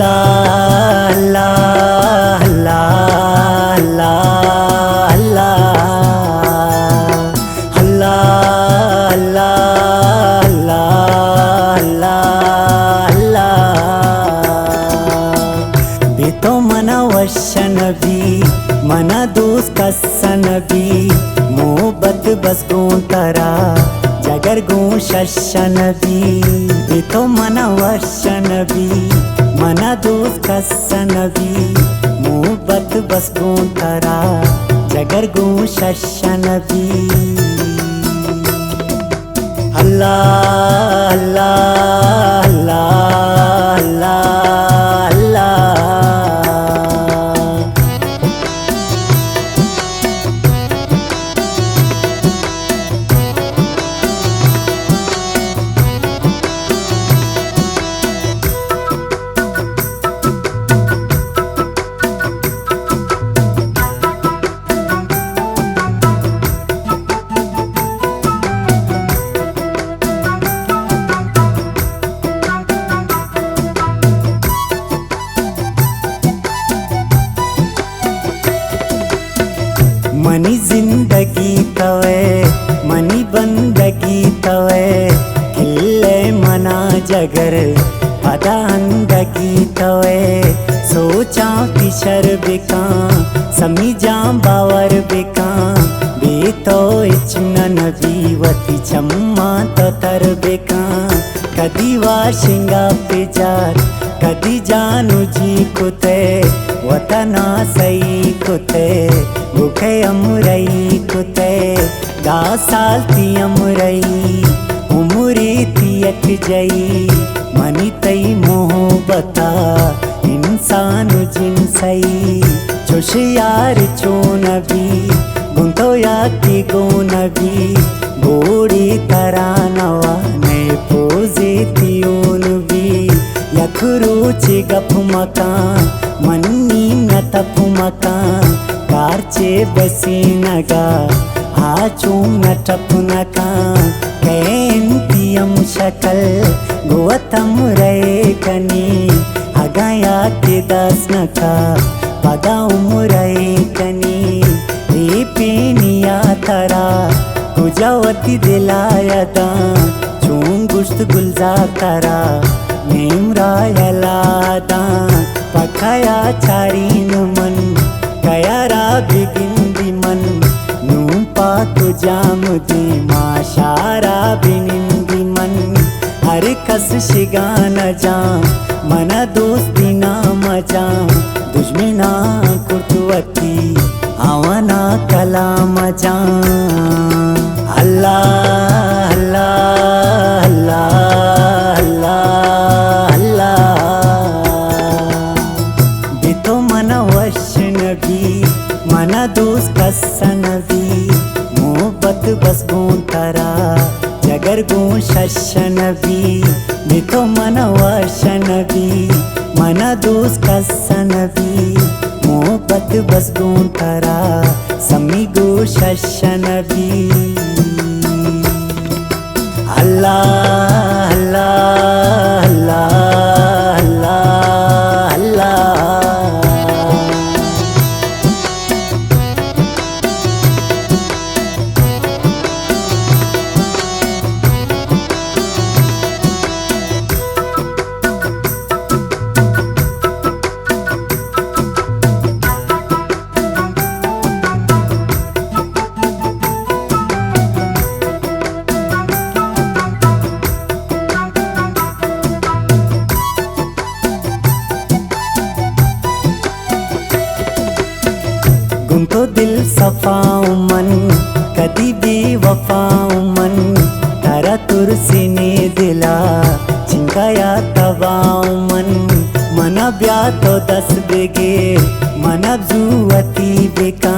अल्लाह अल्लाह अल्लाह अल्लाह अल्लाह अल्लाह अल्लाह अल्लाह बेतो मना वशनबी मना दोस्त कसनबी मोहब्बत बस तरा जगर गो शशनबी बेतो मना वशनबी मना दोस्त कसनबी मोहब्बत बस तरा जगर गो शशनबी अल्लाह अल्लाह अल्लाह अल्लाह मनी जिंदगी तवे मनी बंदगी तवे खिले मना जगर पदा अंदगी तवे सोचा किशर बिका समी जाम बावर बिका बेतो इचना नबीवती चम्मा तो तर बिका कदी वाशिंगा पिजार कदी जानू जी कुते वतना सही कुते भूखे अमुरई कुते गा साल ती अमुरई उमुरी तियक जई मनी तई मोहब्बता इंसानु जिन सई जोश यार चो नबी गुंतो या की गो नबी बोड़ी तरानवा ने पोजे तियोन भी यखरू चे गप मकान मन्नी न तप मकान कारचे बसीनगा आचूम न टपुनका कैंतियम शकल गोतम रे कनी अगया के दासनका पदा उमुरे कनी पेनिया तरा गुजावती दिलायदा चूम गुश्त गुलजार तरा नेमरा यलादा पखाया चारीन मन कयारा बिगिंदी मन नूं पाकु जाम दी माशारा बिनिंदी मन हर कस शिगान जाम मना दोस्ती नाम जाम दुश्मना कुर्तुवती आवाना कलाम जाम अल्लाह अल्लाह अल्लाह अल्लाह बेतो मना वशनबी मना दोस्त कसनबी मोहब्बत बस तरा जगर गो शशनबी बेतो मना वशनबी मना दोस्त कसनबी मोहब्बत बस तरा समी गो शशनबी अल्लाह अल्लाह अल्लाह अल्लाह गुंतो दिल सफाऊ मन कदी भी वफाऊ मन तारा तुरसी ने दिला चिंकाया तवाऊ मन मना ब्या तो दस बेगे मना जुवती बेका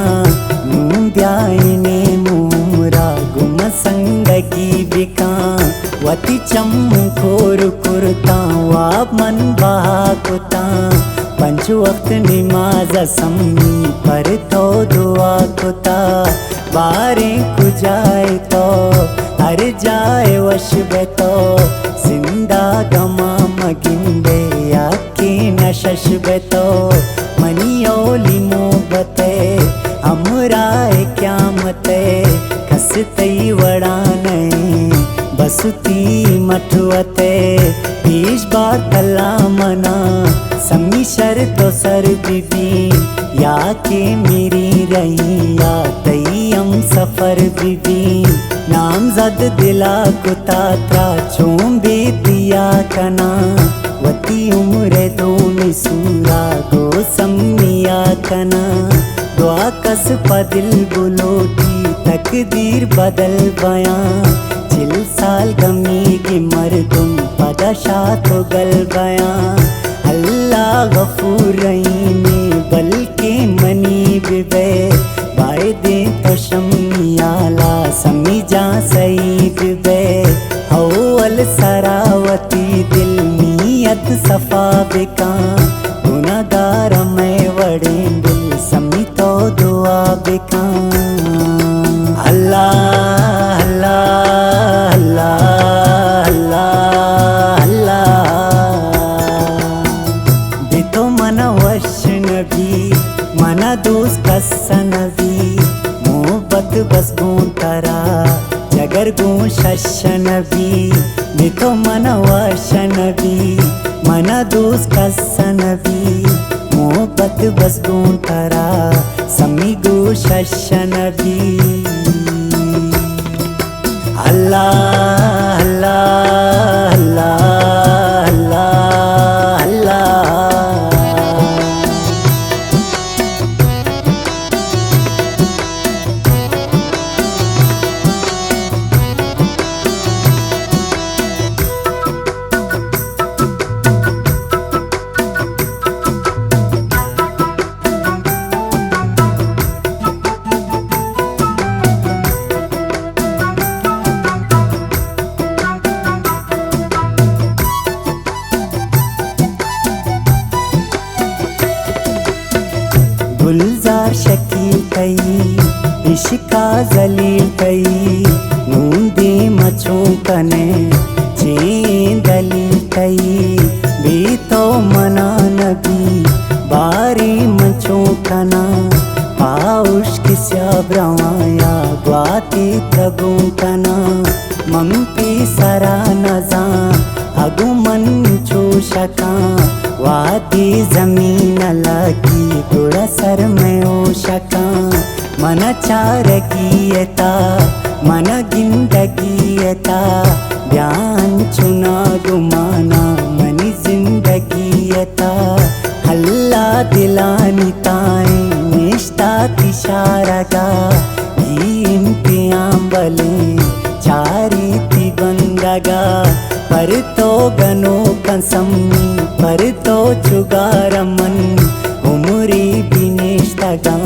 नूं ब्याइने मुमरा गुम संगगी बेका वती चम्मू खोर कुरता वाप मन बहा कुता पंच वक्त नमाज सम्मी पर तो दुआ कुता बारे कुजाए तो हर जाए वश बेतो जिंदा गमा मगिंदे याके नशश बेतो मनियोली मोहबते हमराए क्या मते कसतई वड़ाने बसुती मठुअते बीज बार तला मना समी शर तो सर बीबी या के मेरी रही या तईयम सफर बीबी नाम जद दिला कुतात्रा चोंबे दिया कना वती उम्र दोनी सूरा गो सम्मिया कना दुआ कस पदिल बुलोटी तकदीर बदल बयां चिल साल गमी की मर्दुम पदशा तो गल बयां अल्लाह गफूर रहीमे बल्कि मनी बिबे बाय दे तो शम्मियाला समी जा सही बिबे अव्वल सरावती दिल नीयत सफा बिका गुनागार मैं वड़े दिल समी तो दुआ बिका अल्लाह अल्लाह अल्लाह अल्लाह अल्लाह बितो मन वश नबी मना दोस्त कसनबी मोहब्बत बस गूं तरा जगर गूं शश नबी बितो मन वश नबी मना दोस्त कसनबी मोहब्बत बस गूं तरा समी गो शश नबी अल्लाह अल्लाह अल्लाह अल्लाह अल्लाह गुलजार शकील कई इश्का जलील कई नूंदे मचों कने चे दलील कई बेतो मना नबी बारी मचों कना पाउश किस्या ब्रवाया ग्वाती तगों कना मंपी सरा नजा अगु मन चोशका वादी जमीन लगी थोड़ा सर में ओशका मन चारगीयता मन गिंदगीयता बयान चुना गुमाना मनी जिंदगीयता हल्ला दिलानी ताए निश्ता तिशारगा इंतियाम बले चारी तिबंदगा पर तो गनो कंसमी पर तो चुगारमन उमरी बिनेश्तगा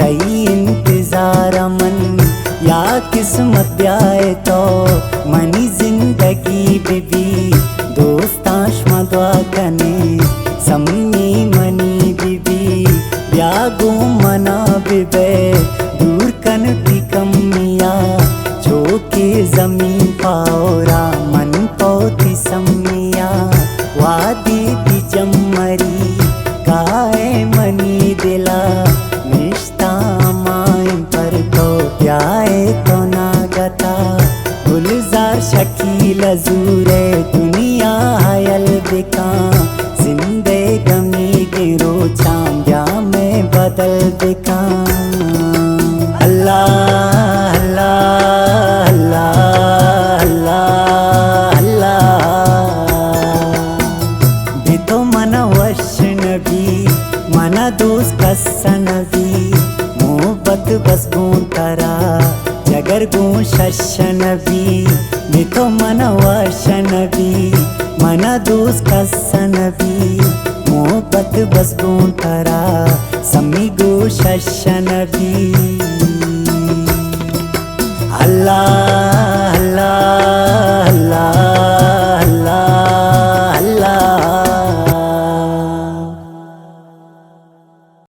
कई इंतजार मन या किस्मत ब्याए तो मनी जिंदगी बिबी दोस्ताश्मा दुआ कने सम्मी मनी बिबी ब्यागो मना बिबे दूर कन की कमिया जो के जमीन पाओरा मन पोती सम्मिया वादी दी जम्मरी काए मनी दिला निश्ता माइन पर तो प्याए तो नागता गुलजार शकील जूरे दुनिया हायल बिका जिंदे गमी गिरो चांद्या में बदल बिका अल्लाह अल्लाह अल्लाह अल्लाह अल्लाह बितो मन वश नबी मना दोस्त कसनबी मोहब्बत बस गूं तरा जगर गूं शश नबी बितो मन वश नबी मना दोस्त कसनबी मोहब्बत बस गूं तरा समी गो शश नबी अल्लाह